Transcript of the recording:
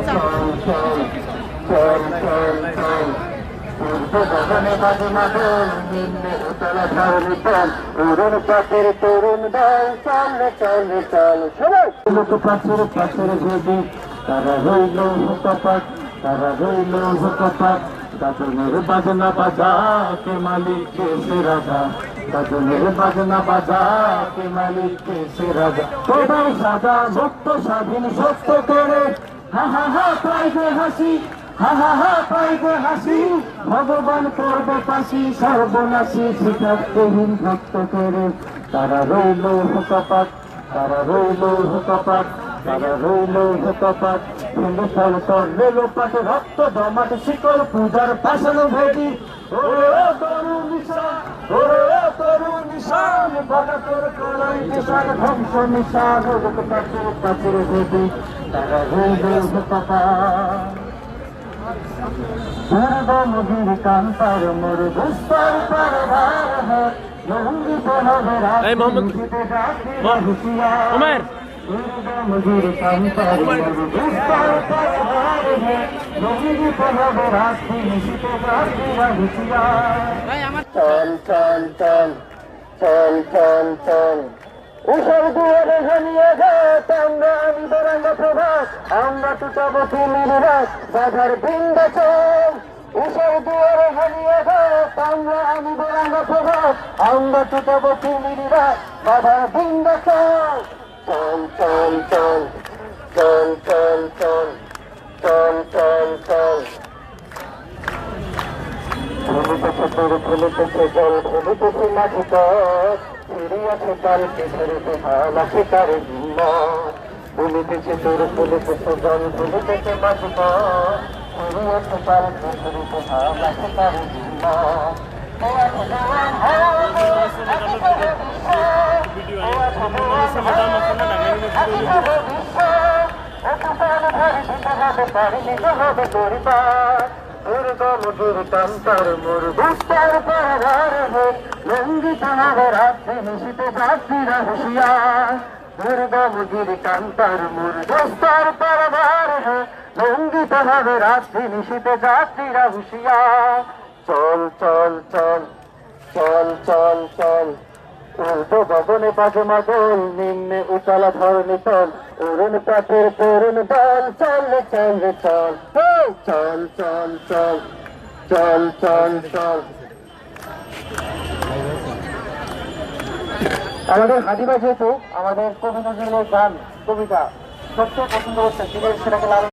চল চল চল গগনে বাজে মাদল নিম্নে উতলা ধরণী তল উড়ন পাতের তরুণ দল চল চল চল সবাই পাথর পাথর ভেবে তারা রইল কপাট তারা রইল কপাট গাজনের বাজনা বাজা কে মালিক কে সে রাজা গাজনের বাজনা বাজা কে মালিক কে সে রাজা তোমার সাজা মুক্ত স্বাধীন সত্য করে হা হা হা পাইবে হাসি হা হা হা পাইবে হাসি ভগবান করবে পাশি সর্বনাশী শিক্ষার্থীহীন ভক্ত করে তারা রইল কপাট তারা রইল কপাট তারা রইল কপাট হিন্দুস্থান করল পাটে রক্ত জমাট শিকল পূজার পাশানো ভেদি ওরে তরুণ নিশান ওরে তরুণ নিশান বাধা তোর কলাই নিশান ধ্বংস নিশান পাথর পাথর ভেদি তারা রইল কপাট মুরগির কান্তার মোর দুস্তার পারভার লঙ্গি পহবে রাত ওমর মুরগির কান্তার মোর দুস্তার পারভার লঙ্গি পহবে রাত নিশিতে রাত্রিরা হুঁশিয়ার চল চল চল চল চল চল উষার দুয়ারে ঘনিয়ে ঘাট আমরা আমি বরাঙ্গা প্রভাত আমরা টুটাবো তুমির রাত বাধার বৃন্দাচল উষার দুয়ারে ঘনিয়ে ঘাট আমরা আমি বরাঙ্গা প্রভাত আমরা টুটাবো তুমির রাত বাধার বৃন্দাচল চল চল চল চল চল চল চল চল চল ভূমিতেছে তোর ভূমিতেছে জল ভূমিতেছে মাঝে পথ ফিরিয়াছে তার পেছনেতে হাল আছে তার ভূমিতেছে তোর ভূমিতেছে জল ভূমিতেছে মাঝে পথ ফিরিয়াছে তার পেছনেতে হাল আছে তার দুর্গমধুর কান্তার মোর দুস্তার পাহাড় হে লঙ্গিত হবে রাত্রি নিশিতে যাত্রীরা হুঁশিয়ার দুর্গমধুর কান্তার মোর দুস্তার পাহাড় হে লঙ্গিত হবে রাত্রি নিশিতে যাত্রীরা হুঁশিয়ার চল চল চল চল চল চল উর্ধ গগনে বাজে মাদল নিম্নে উতলা ধরণী তল উড়ন পাথের তরুণ দল চল চল চল চল চল চল চল চল চল আমাদের হাদিবা যেহেতু আমাদের কবি নজরুলের গান কবিতা সবচেয়ে পছন্দ করতেন সেটাকে